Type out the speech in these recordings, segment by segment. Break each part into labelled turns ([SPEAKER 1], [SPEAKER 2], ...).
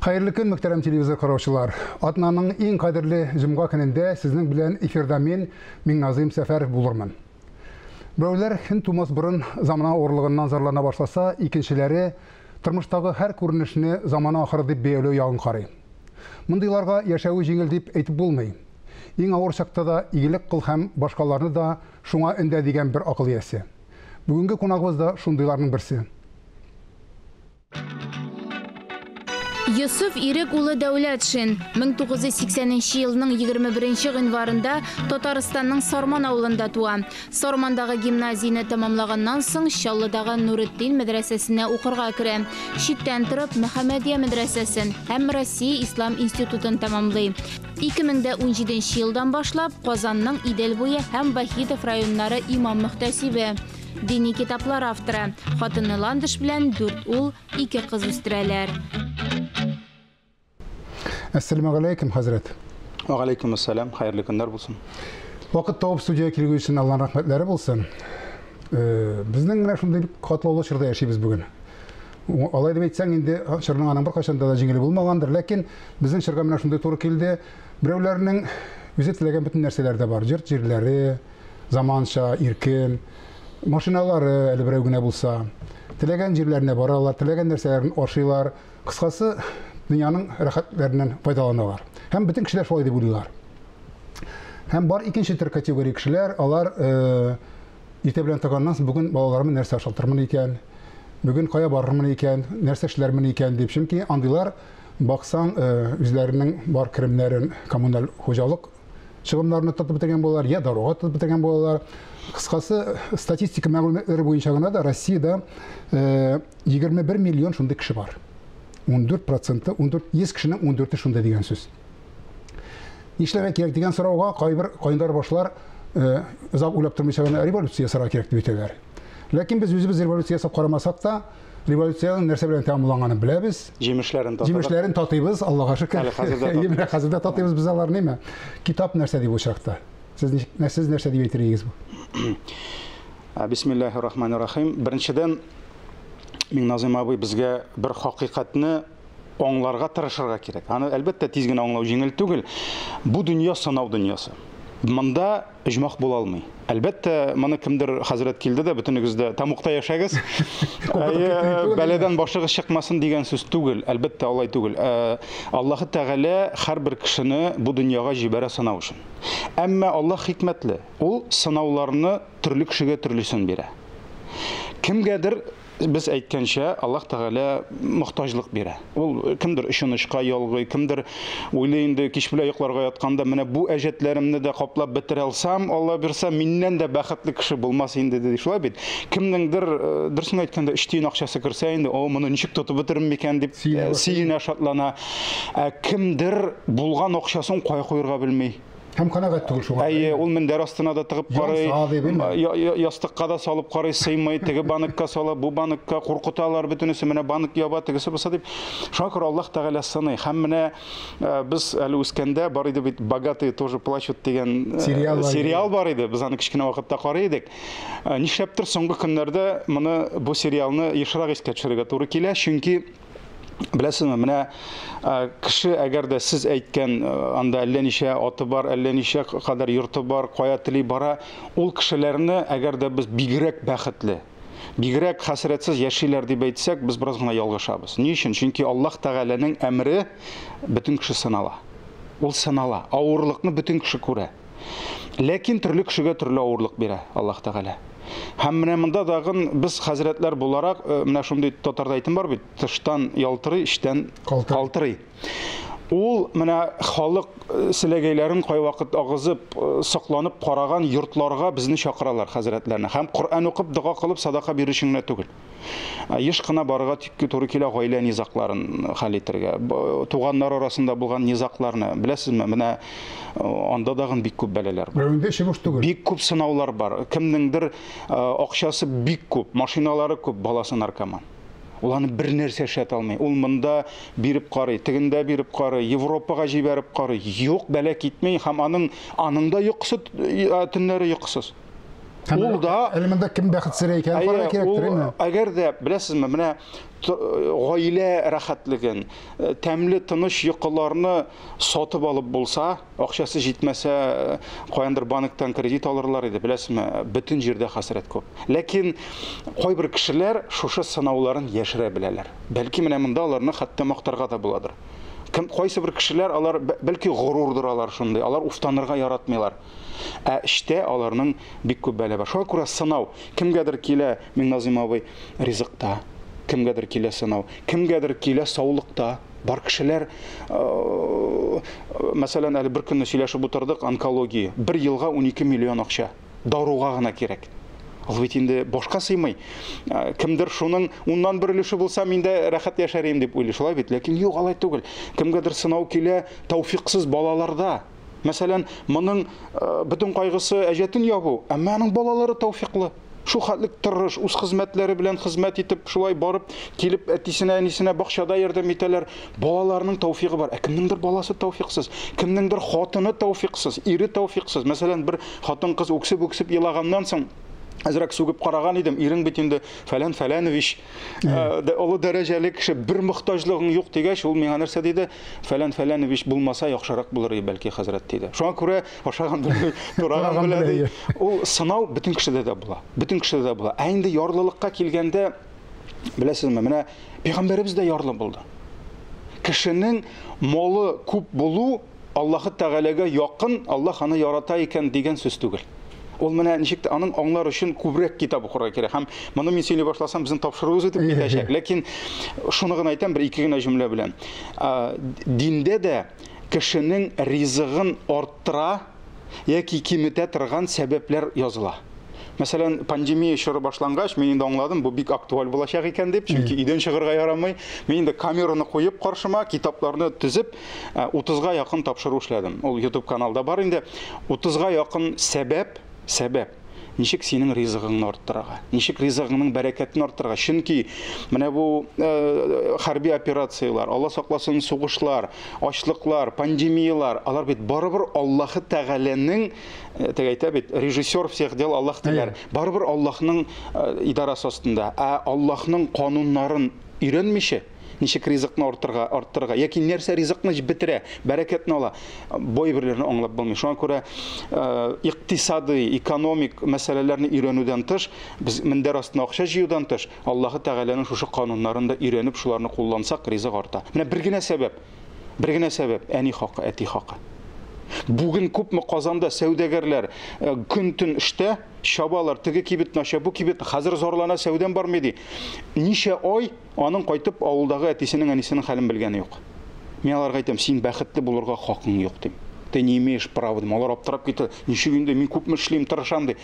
[SPEAKER 1] Hayırlı gün muhterem televizor караучылар. Атнаның иң кадерле җомга көнендә сезнең белән эфирда мин Миңназыйм Сәфәров булырмын. Берәүләр һин тумас борын замана орлыгыннан зарлана башласа, икенчеләре тормыштагы һәр күренешне замана ахыры дип бәяләү ягын карый. Мондыйларга яшәү җиңел дип әйтеп булмый. Иң авыр чакта да игелек кыл һәм башкаларны да шуңа өндә дигән бер акыл иясе. Бүгенге кунагыбыз да шундыйларның берсе.
[SPEAKER 2] Йосыф Ирек улы Дәүләтшин 1980 елның 21 гыйнварында Татарстанның Сарман авылында туа. Сармандагы гимназияны тәмамлаганнан соң Чаллыдагы Нуретдин мәдрәсәсенә укырга керә. Читтән торып Мөхәммәдия мәдрәсәсен һәм Россия Ислам институтын тәмамлый. 2017 елдан башлап Казанның Идел буе һәм Бахитов районнары имам мөхтәсибе. Дини китаплар авторы. Хатыны Ландыш белән 4 ул, 2 кыз үстерәләр.
[SPEAKER 1] Assalamu alaykum Hazret.
[SPEAKER 3] Wa alaykum assalam. Hayırlı günler bulsun.
[SPEAKER 1] Вакыт тауып студияга килгән өчен Алланың рәхмәтләре булсын. Безнең менә шундый катлаулы чорда яшибез бүген. Алай дип әйтсәң инде чорның аның бер кайчан да җиңел булмагандыр, ләкин безнең чорга менә шундый туры килде. Берәүләрнең үзе теләгән бөтен нәрсәләр дә бар. Җирләре, заманча, иркен, машиналары әле берәү генә булса, теләгән җирләренә баралар, теләгән нәрсәләрне ашыйлар. Кыскасы dünyanın rəxətlerindən faydalanırlar. Həm bütün kişilər şöyle diye buluyorlar. Hem var ikinci tür kategori kişilər, onlar ite bilen takandan sonra bugün balalarımın nerse aşaltırmın iken, bugün kaya barırmın iken, nerse işlermin iken deyip çünkü andılar baksan üzerinin var kirimlerin kommunal hocalık çıgımlarını tatıp bitiren bolalar ya da roğa tatıp bitiren bolalar. Kıskası statistika məlumatları boyunca da Rusya'da 21 milyon şunda kişi var. 14%, 100 kişinin 14'ü şunda degan söz. İşlemek gerek degan sorauga kayınдар başlar uzak uylap durmayacağına revolütsiya sara gerek diye söyler. Lakin biz özümüz revolütsiya sap karamasak da revolütsiyanın nerse bilen tamamlanganını bilemiz. Jemişlerin tatıyız Allah'a şükür. Yemin hazırda tatıyız biz alar neyme? Kitap nerse diye bu şartta. Siz nerse diye bitiriyiz bu.
[SPEAKER 3] Bismillahirrahmanirrahim. Birinciden Миңназыйм абый безгә бер хакыйкатьне аңларга тырышырга кирәк. Аны әлбәттә тиз генә аңлау җиңел түгел. Бу дөнья сынау дөньясы. Монда иҗмах була алмый. Әлбәттә, моны кемдер хәзрәт килде дә бөтенегездә тамукта яшәгез. Бәләдән башыгыз чыкмасын дигән сүз түгел. Әлбәттә, алай түгел. Аллаһы Тәгалә һәрбер кешене бу дөньяга җибәрә сынау өчен. Әмма Аллаһ хикмәтле. Ул сынауларны төрле кешегә төрлесен бирә. Кемгәдер biz әйткәнчә Аллаһ Тәгалә мохтаҗлык бирә. Ул кемдер ишенешкә ялгый, кемдер уйлый инде кич белән йокларга ятканда менә бу әҗәтләремне дә каплап бетерә алсам, Алла бирсә, миннән дә бәхетле кеше булмас инде ди. Шулай бит. Кемнеңдер дөресен әйткәндә иштин акчасы керсә инде, о, моны ничек тотып бетерим микән дип сөенә шатлана. Кемдер булган акчасын кая куярга белми.
[SPEAKER 1] Hem kanaagat түгел шуңа.
[SPEAKER 3] Ул мендәр астына да тыгып карый, ястыкка да салып карый, сыймый, теге баныкка сала, бу баныкка куркыталар бөтенесе менә банык яба, тегесе булса дип. Шуңа күрә Аллаһ Тәгалә сыный. Һәм менә без әле үскәндә бар иде бит «Богатые тоже плачут» дигән сериал бар иде. Без аны кичкенә вакытта карый идек. Нишләптер соңгы көннәрдә моны бу сериалны ешрак искә төшерергә туры килә, чөнки Беләсезме, менә кеше әгәр дә сез әйткән анда әллә ничә аты бар, әллә ничә кадәр йорты бар, кая тели бара, ул кешеләрне әгәр дә без бигрәк бәхетле, бигрәк хәсрәтсез яшиләр дип әйтсәк, без бераз гына ялгышабыз. Ни өчен? Чөнки Аллаһ Тәгаләнең әмре бөтен кеше сынала. Ул сынала. Авырлыкны бөтен кеше күрә. Ләкин төрле кешегә төрле авырлык бирә Аллаһ Тәгалә. Һәм менә монда дагын без хәзрәтләр буларак, менә шундый татарда әйтем бар бит, тыштан ялтырый, иштән калтырый. Ул менә халык силәгәйләрен кайвакыт агызып, сакланып караган йортларга безне чакыралар хәзрәтләрне. Һәм Коръән укып, дуга кылып, садака биришеңне түгел. Еш кына барырга туры килә гаилә низакларын хәл итәргә. Туганнар арасында булган низакларны беләсезме? Менә анда дагын бик күп бәләләр бар. Бик күп сынаулар бар. Кемнеңдер акчасы бик күп, машиналары күп, баласы наркоман. Ул аны бер нәрсә эшләтә алмый. Ул монда биреп карый, тегендә биреп карый, Европага җибәреп карый. Юк, бәлә китмәй, һәм аның да йокысы, төннәре йокысыз. Ул да
[SPEAKER 1] элементда ким бәхетсез икән карар кирәктер инде.
[SPEAKER 3] Әгәр дә беләсезме, менә гаилә рәхәтлеген, тәмле тыныч йокыларны сатып алып булса, акчасы җитмәсә, каяндыр банктан кредит алырлар иде, беләсезме, бөтен җирдә хәсрәт күп. Ләкин кайбер кешеләр шушы сынауларын яшерә беләләр. Бәлки менә монда аларны хәтта мактарга да буладыр. Кайсы бер кешеләр, алар бәлки горур алар шундый, алар уфтанырга яратмыйлар. Эштә аларның бик күп бәлә бар. Шуңа күрә сынау кемгәдер килә, Миңназыйм абый, ризыкта, кемгәдер килә сынау, кемгәдер килә саулыкта. Бар кешеләр, мәсәлән, әле бер көнне сөйләшеп утырдык, онкология. Бер елга 12 миллион акча. Даруга гына кирәк. Ул бит инде башка сыймый. Кемдер шуның уннан бер өлеше булса, мин дә рәхәт яшәрем дип уйлый. Шулай бит, ләкин юк, алай түгел. Кемгәдер сынау килә тауфиксыз балаларда. Мәсәлән, моның бөтен кайгысы әҗәтен ябу, әмма аның балалары тауфиклы. Шу хәтлек тырыш, үз хезмәтләре белән хезмәт итеп, шулай барып, килеп әтисенә, әнисенә бакчада ярдәм итәләр. Балаларның тауфигы бар. Кемнеңдер баласы тауфиксыз, кемнеңдер хатыны тауфиксыз, ире тауфиксыз. Мәсәлән, бер хатын-кыз үксеп елаганнан соң әзрәк сугып караган идем, ирең бит инде Фәләнович, олы дәрәҗәле кеше, бер мохтаҗлыгың юк дигәч, ул миңа нәрсә диде? Фәләнович булмаса яхшырак булыр иде, бәлки хәзрәт диде. Шуңа күрә ашаган белән, тураган белән. Ул сынау бөтен кешедә дә була. Бөтен кешедә дә була. Инде ярлылыкка килгәндә, беләсезме, менә пәйгамбәребез дә ярлы булды. Кешенең малы күп булу Аллаһы Тәгаләгә якын, Аллаһ аны ярата икән дигән сүз түгел. Ул менә ничек аның аңлар өчен күбрәк китап укырга кирәк. Һәм моны мин сөйли башласам, безнең тапшыруыбыз үтеп китәчәк. Ләкин шуны гына әйтәм, бер ике генә җөмлә белән. Диндә дә кешенең ризыгын арттыра яки киметә торган сәбәпләр языла. Мәсәлән, пандемия чоры башлангач, мин инде аңладым, бу бик актуаль булачак икән дип, чөнки идән чыгарга ярамый. Мин инде камераны куеп каршыма, китапларны тезеп, 30-га якын тапшыру эшләдем. Ул YouTube каналда бар инде. 30-га якын сәбәп, ничек синең ризыгыңны арттырырга, ничек ризыгыңның бәрәкәтен арттырырга. Чөнки менә бу хәрби операциялар, Алла сакласын, сугышлар, ачлыклар, пандемиялар, алар бит барыбер Аллаһы Тәгаләнең, әйтә бит, режиссер всех дел Аллаһ диләр. Барыбер Аллаһның идарасы астында, Аллаһның кануннарын өйрәнмичә, ничек ризыкны арттырырга, яки нәрсә ризыкны бетерә, бәрәкәтне ала, бой берләрне аңлап булмый. Шуңа күрә икътисади, экономик мәсьәләләрне өйрәнүдән тыш, без мендәр астына акча җыюдан тыш, Аллаһы Тәгаләнең шушы кануннарын да өйрәнеп, шуларны куллансак, ризык арта. Менә бер генә сәбәп, әни хакы, әти хакы. Бүген күпме Казанда сәүдәгәрләр көн-төн эштә, шабалар, теге кибет наша, бу кибет, хәзер зарлана сәүдәм бармы ди. Ничә ай аның кайтып авылдагы әтисенең, әнисенең хәлен белгәне юк. Мин аларга әйтәм, син бәхетле булырга хакың юк дим. Ты не имеешь права. Алар аптырап китә. Ничек инде мин күпме эшлим, тырышам ди.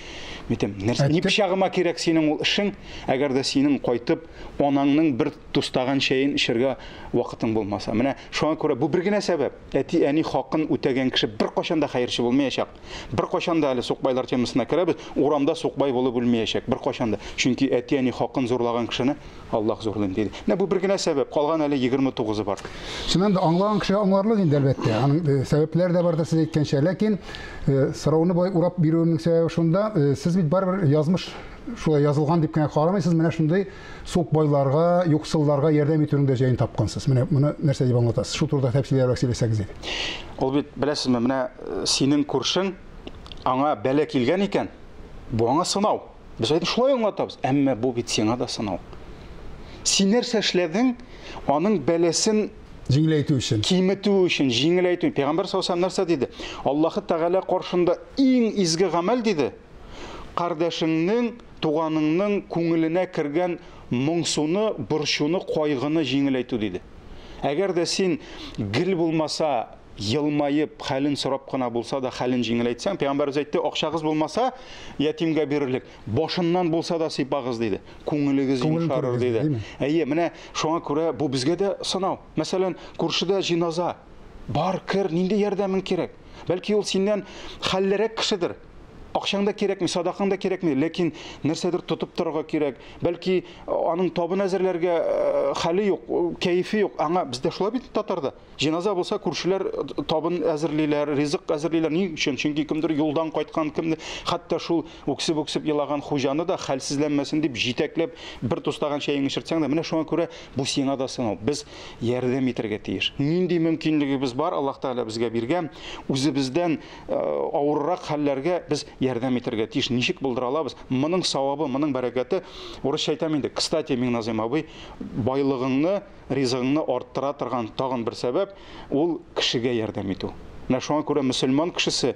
[SPEAKER 3] Митем, нәрсә ни пычагыма кирәк синең ул эшең, әгәр дә синең кайтып анаңның бер тустаган чәен ишәргә вакытың булмаса. Менә шуңа күрә бу бер генә сәбәп. Әти, әни хакын үтәгән кеше бер кашан да хәерче булмаячак. Бер кашан да әле сукбайлар темасына керәбез, урамда сукбай булып үлмәячәк. Бер кашан да. Чөнки әти, әни хакын зурлаган кешене Аллаһ зурлый диде. Менә бу бер генә сәбәп. Калган әле 29-ы бар.
[SPEAKER 1] Шуннан да аңлаган кеше аңларлык инде әлбәттә. Аның сәбәпләре дә бар да сез әйткәнчә. Ләкин сорауны бай урап бирүнең сәбәбе шунда, сез бит барбер язмыш шулай язылган дип кенә карамыйсыз, менә шундый сукбайларга, юксылларга ярдәм итүнең дә җаен тапкансыз. Менә моны нәрсә дип аңлатасыз? Шу турыда тәфсилләргә сөйләсәгез иде.
[SPEAKER 3] Ул бит, беләсезме, менә синең күршең аңа бәлә килгән икән, бу аңа сынау. Без әйтеп шулай аңлатабыз, әмма бу бит сиңа да сынау. Син нәрсә эшләдең, аның бәләсен
[SPEAKER 1] җиңеләйтү өчен.
[SPEAKER 3] Киметү өчен, җиңеләйтү. Пәйгамбәр саллаллаһу алейһи нәрсә диде? Аллаһы Тәгалә каршында иң изге гамәл диде. Кардәшеңнең, туганыңның күңеленә кергән моңсуны, борчуны, кайгыны җиңеләйтү диде. Әгәр дә син гел булмаса, йылмайып, хәлен сорап кына булса да хәлен җиңеләйтсәң, Пәйгамбәрбез әйтте, акчагыз булмаса, ятимгә бирерлек. Башыннан булса да сыйпагыз диде. Күңелегез йомшарыр диде. Әйе, менә шуңа күрә бу безгә дә сынау. Мәсәлән, күршедә җиназа бар, кер, нинди ярдәмең кирәк? Бәлки ул синнән хәллерәк кешедер. Ақшаң да керекми, садақаң да керекми, лекин нәрседер тотып торырга кирәк. Бәлки аның табын әзерләргә хәле юк, кәефе юк. Аңа бездә шулай бит татарда. Җеназа булса күршеләр табын әзерлиләр, ризык әзерлиләр. Ни өчен? Чөнки кемдер юлдан кайткан, кемдер хәтта шул үксеп елаган хуҗаны да хәлсезләнмәсен дип җитәкләп бер тустаган чәйен эчертсәң дә, менә шуңа күрә бу сиңа да сынау. Без ярдәм итәргә тиеш. Нинди мөмкинлегебез бар, Аллаһ Тәгалә безгә биргән, үзебездән авыррак хәлләргә без ярдәм итәргә тиеш. Ничек булдыра алабыз? Моның савабы, моның бәрәкәте, урысча әйтәм инде. Кстати, Миңназыйм абый, байлыгыңны, ризыгыңны арттыра торган тагын бер сәбәп ул кешегә ярдәм итү. Менә шуңа күрә мөселман кешесе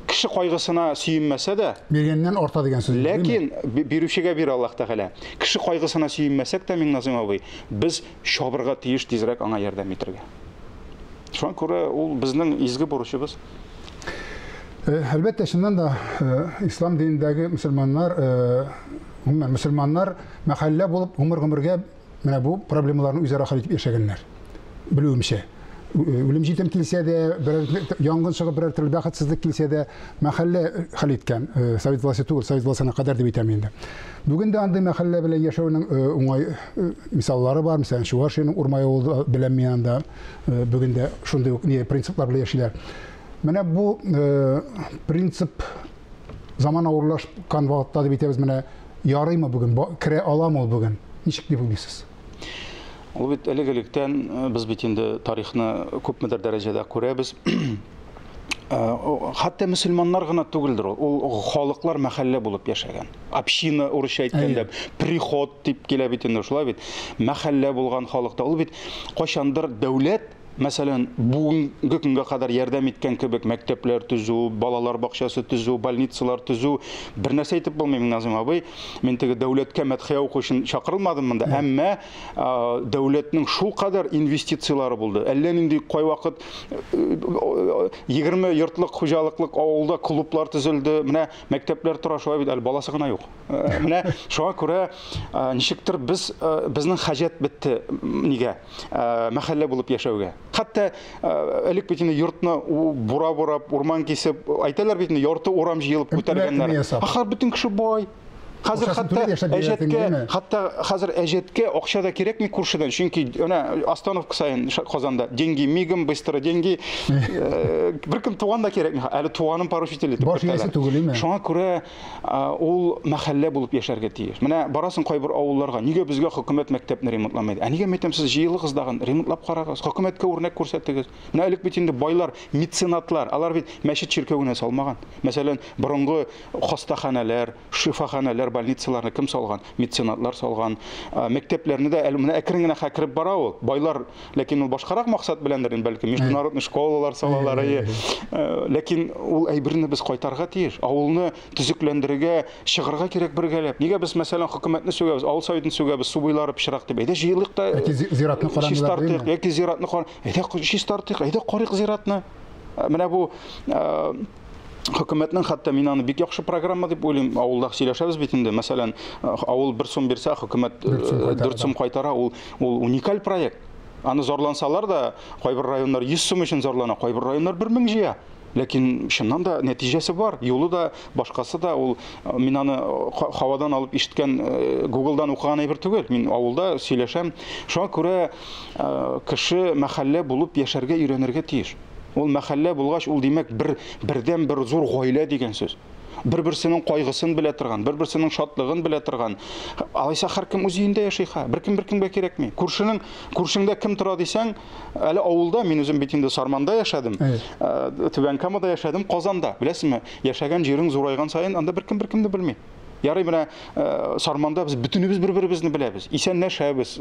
[SPEAKER 3] кеше кайгысына сөенмәсә дә,
[SPEAKER 1] биргәннән арта дигән сүз.
[SPEAKER 3] Ләкин бирүчегә бир Аллаһ Тәгалә. Кеше кайгысына сөенмәсәк тә, Миңназыйм абый, без шабырга тиеш тизрәк аңа ярдәм итәргә. Шуңа күрә ул безнең изге бурычыбыз.
[SPEAKER 1] Әлбәттә, шуннан да ислам динендәге мөселманнар мәхәллә булып гомер-гомергә менә бу проблемаларны үзара хәл итеп яшәгәннәр. Белүемчә. Үлем җитем килсә дә, янгын чыгып, берәр төрле бәхетсезлек килсә дә, мәхәллә хәл иткән. Совет власты түгел, Совет властына кадәр дип әйтәм инде. Бүген дә андый мәхәллә белән яшәүнең уңай мисаллары бар. Мәсәлән, Чувашиянең Урмай авылы белән мин анда бүген дә шундый ук принциплар белән яшиләр. Менә бу принцип заман авырлашкан вакытта дип әйтәбез, менә ярыймы бүген, керә аламы ул бүген? Ничек дип уйлыйсыз?
[SPEAKER 3] Ул бит элек-электән без бит инде тарихны күпмедер дәрәҗәдә күрәбез. Хәтта мөселманнар гына түгелдер ул халыклар мәхәллә булып яшәгән. Община урысча әйткәндә приход дип килә бит инде, шулай бит. Мәхәллә булган халыкта ул бит кайчандыр дәүләт, мәсәлән, бүгенге көнгә кадәр ярдәм иткән кебек мәктәпләр төзү, балалар бакчасы төзү, больницалар төзү, бер нәрсә әйтеп булмый, Миңназыйм абый. Мин теге дәүләткә мәдхия уку өчен чакырылмадым монда, әмма дәүләтнең шул кадәр инвестициялары булды. Әллә нинди кай вакыт 20 йортлык хуҗалыклык авылда клублар төзелде, менә мәктәпләр тора, шулай бит, әле баласы гына юк. Менә шуңа күрә ничектер безнең хаҗәт бетте нигә? Мәхәллә булып яшәүгә. Хәтта элек бит инде йортны бурап, урман кисеп, әйтәләр бит инде ярты урам җыелып күтәргәннәр. Ахыр бөтен кеше бай. Хәзер хәтта хәзер әҗәткә акча да кирәкми күршедән, чөнки ана остановка сайын Казанда деньги мигом, быстро деньги. Беркем туган да кирәкми, әле туганым поручитель итеп көтәләр. Шуңа күрә ул мәхәллә булып яшәргә тиеш. Менә барасың кайбер авылларга, нигә безгә хөкүмәт мәктәпне ремонтламайды? Нигә мәктәпсез җыелыгыз дагын ремонтлап карагыз, хөкүмәткә үрнәк күрсәтегез. Менә элек бит инде байлар, меценатлар, алар бит мәчет чиркәвенә салмаган. Мәсәлән, борынгы хастаханәләр, шифаханәләр, больницаларны кем салган? Меценатлар салган. Мәктәпләрне дә әле менә әкрен генә хәкереп бара ул. Байлар, ләкин ул башкарак максат беләндер, бәлки международный школалар салалар. Ләкин ул әйберне без кайтарга тиеш. Авылны төзекләндерергә, чыгарга кирәк бергәләп. Нигә без мәсәлән хөкүмәтне сүгәбез, авыл советын сүгәбез, су буйлары пычрак дип. Әйдә җыелык та
[SPEAKER 1] зиратны караңгылар.
[SPEAKER 3] Яки зиратны карang. Әйдә чистартыйк, әйдә карыйк зиратны. Менә бу хөкүмәтнең хәтта мин аны бик яхшы программа дип уйлыйм. Авылда сөйләшәбез бит инде. Мәсәлән, авыл 1 сум бирсә, хөкүмәт 4 сум кайтара. Ул уникаль проект. Аны зарлансалар да, кайбер районнар 100 сум өчен зарлана, кайбер районнар 1000 җыя. Ләкин шуннан да нәтиҗәсе бар. Юлы да, башкасы да, ул мин аны хавадан алып ишеткән, Google'дан укыган әйбер түгел. Мин авылда сөйләшәм. Шуңа күрә кеше мәхәллә булып яшәргә өйрәнергә тиеш. Ул мәхәллә булгач, ул димәк бердән бер зур гаилә дигән сүз. Бер-берсенең кайгысын белә торган, бер-берсенең шатлыгын белә торган. Алайса һәркем үз өендә яши, беркемгә кирәкми. Күршеңдә кем тора дисәң, әле авылда, мин үзем бит инде Сарманда яшәдем, Түбән Камада яшәдем, Казанда. Беләсезме, яшәгән җирең зурайган саен, анда беркемне белми. Ярый, менә Сарманда без бөтенебез бер-беребезне беләбез. Исәнләшәбез.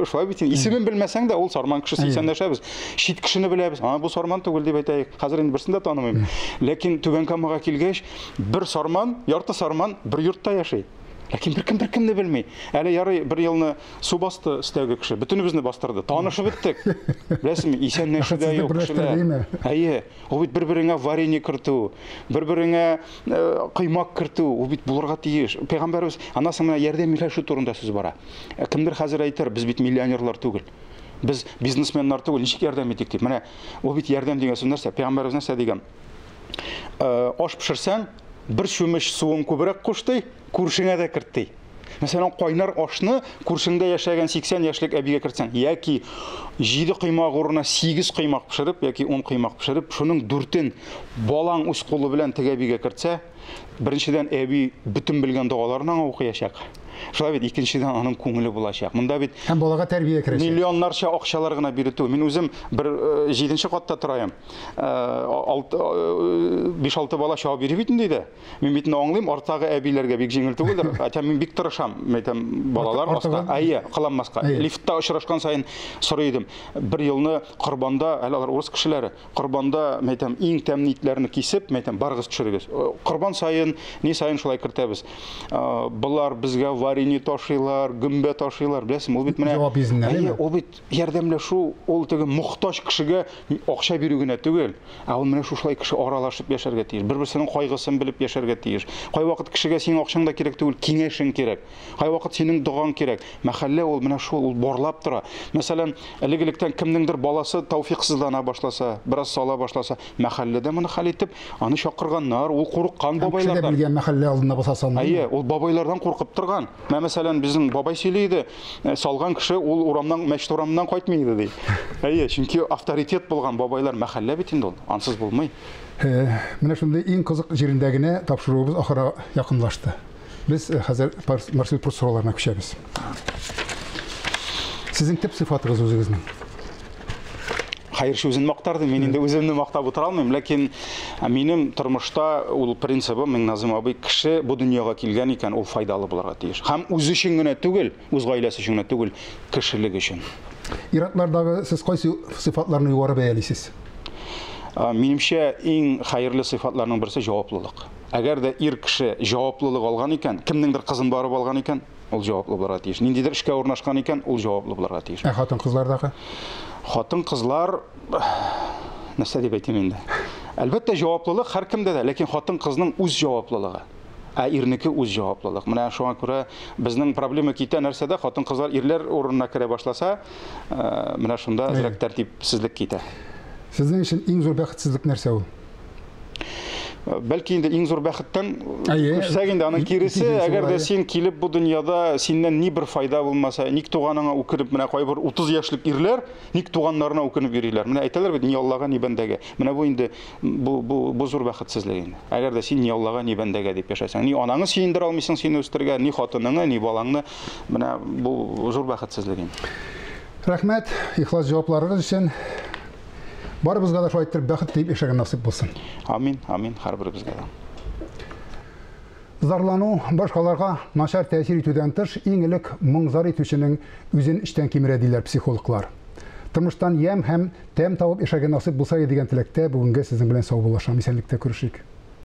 [SPEAKER 3] Шулай бит, исемен белмәсәң дә, ул Сарман кешесе, исәнләшәбез. Чит кешене беләбез. Бу Сарман түгел дип әйтәйек. Хәзер инде берсен дә танымыйм. Ләкин Түбән Камага килгәч, бер Сарман, ярты Сарман бер йортта яши. Ләкин беркемне белми. Әле ярый, бер елны су басты өстәге кеше, бөтенебезне бастырды. Танышып беттек. Беләсезме, исәнләшүдә юк кешеләр. Әйе, ул бит бер-береңә варенье кертү, бер-береңә кыймак кертү, ул бит булырга тиеш. Пәйгамбәрбез аннан менә ярдәм итү турында сүз бара. Кемдер хәзер әйтер, без бит миллионерлар түгел. Без бизнесменнар түгел, ничек ярдәм итик дип. Менә ул бит ярдәм дигән сүз нәрсә? Пәйгамбәрбез нәрсә дигән? Аш пешерсәң, bir шөмеш суын күбрәк кушты, күршеңә дә кертте. Мәсәлән, кайнар ашны күршеңдә яшәгән 80 яшьлек әбигә кертсәң, яки 7 коймак урынына 8 коймак пешереп, яки 10 коймак пешереп, шуның 4-ен балаң үз кулы белән теге әбигә кертсә, беренчедән әби бүтән белгән дуаларны укыячак. Шулай бит, икенчедән аның күңеле булачак. Монда бит
[SPEAKER 1] һәм балага тәрбия керәчәк.
[SPEAKER 3] Миллионнарча акчалар гына бирү. Мин үзем бер 7нче катта торам. 5-6 бала чабып биреп бит инде. Мин бит аңлыйм, артагы әбиләргә бик җиңел түгелдер. Хәтта мин бик тырышам, мәйтәм, балалар аста. Әйе, кыланмаска. Лифтта очрашкан сайын сорыйдым. Бер елны Корбанда, әле алар урыс кешеләре, Корбанда, мәйтәм, иң тәмле итләрне кисеп, мәйтәм, барыгыз төшерегез. Корбан сайын, ни сайын шулай кертәбез. Булар безгә варенье ташыйлар, гөмбә ташыйлар, беләсең, ул бит менә ул бит ярдәмләшү, ул теге мохтаҗ кешегә акча бирү генә түгел. Ул менә шулай кеше аралашып яшәргә тиеш. Бер-берсенең кайгысын белеп яшәргә тиеш. Кай вакыт кешегә синең акчаң да кирәк түгел, киңәшең кирәк. Кай вакыт синең дугаң кирәк. Мәхәллә ул менә шул, ул барлап тора. Мәсәлән, элек-электән кемнеңдер баласы тауфиксызлана башласа, бераз сала башласа, мәхәлләдә моны хәл итеп, аны чакырганнар, ул курыккан бабайлардан.
[SPEAKER 1] Кешегә белгән мәхәллә алдына басасың.
[SPEAKER 3] Әйе, ул бабайлардан куркып торган. Мәсәлән, безнең бабай сөйләйде, салган кеше ул урамнан, мәчет урамыннан кайтмый иде ди. Әйе, чөнки авторитет булган бабайлар мәхәллә бит инде ул, ансыз булмый.
[SPEAKER 1] Менә шундый иң кызык җирендәгенә тапшыруыбыз ахыра якынлашты. Без хәзер маршрут профессорларына күчәбез. Сезнең төп сыйфатыгыз үзегезнең?
[SPEAKER 3] Хайыр сүзен мактарды, мин инде үземне мактап утыра алмыйм, ләкин минем тормышта ул принцибы, мин Назым абый, кеше бу дөньяга килгән икән, ул файдалы булырга тиеш. Һәм үзе өчен генә түгел, үз гаиләсе өчен генә түгел, кешелек өчен.
[SPEAKER 1] Иратлардагы сез кайсы сыйфатларны югары бәялисез?
[SPEAKER 3] Минемчә, иң хайырлы сыйфатларның берсе җаваплылык. Әгәр дә ир кеше җаваплылык алган икән, кемнеңдер кызын барып алган икән, ул җаваплы булырга тиеш. Ниндидер эшкә урнашкан икән, ул җаваплы булырга тиеш.
[SPEAKER 1] Хатын-кызлардагы?
[SPEAKER 3] Хатын-кызлар, нәрсә дип әйтим инде? Әлбәттә, җаваплылык һәркемдә дә, ләкин хатын-кызның үз җаваплылыгы. Ирнеке үз җаваплылык. Менә шуңа күрә безнең проблема китә нәрсәдә, хатын-кызлар ирләр урынына керә башласа, менә шунда зирәк тәртипсезлек китә.
[SPEAKER 1] Сезнең өчен иң зур бәхетсезлек нәрсә ул?
[SPEAKER 3] Бәлки инде иң зур бәхеттән күрсәк инде аның киресе, әгәр дә син килеп бу дөньяда синнән ни бер файда булмаса, ник туганыңа үкенеп, менә кайбер 30 яшьлек ирләр ник туганнарына үкенеп йөриләр. Менә әйтәләр бит, ни Аллага, ни бәндәгә. Менә бу инде бу зур бәхетсезлек инде. Әгәр дә син ни Аллага, ни бәндәгә дип яшәсәң, ни анаңны сөендерә алмыйсың, сине үстергән, ни хатыныңны, ни балаңны, менә бу зур бәхетсезлек инде.
[SPEAKER 1] Рәхмәт, ихлас җавапларыгыз өчен. Барыбызга да шулай итеп бәхет тип яшәгән насыйп булсын.
[SPEAKER 3] Амин, амин, һәрберебезгә дә.
[SPEAKER 1] Зарлану башкаларга начар тәэсир итүдән тыш, иң элек моңзар итүченең үзен эчтән кимерә диләр психологлар. Тормыштан ям һәм тәм табып яшәгән насыйп булса дигән теләктә бүгенге сезнең белән сау булышам. Исәнлектә күрешик.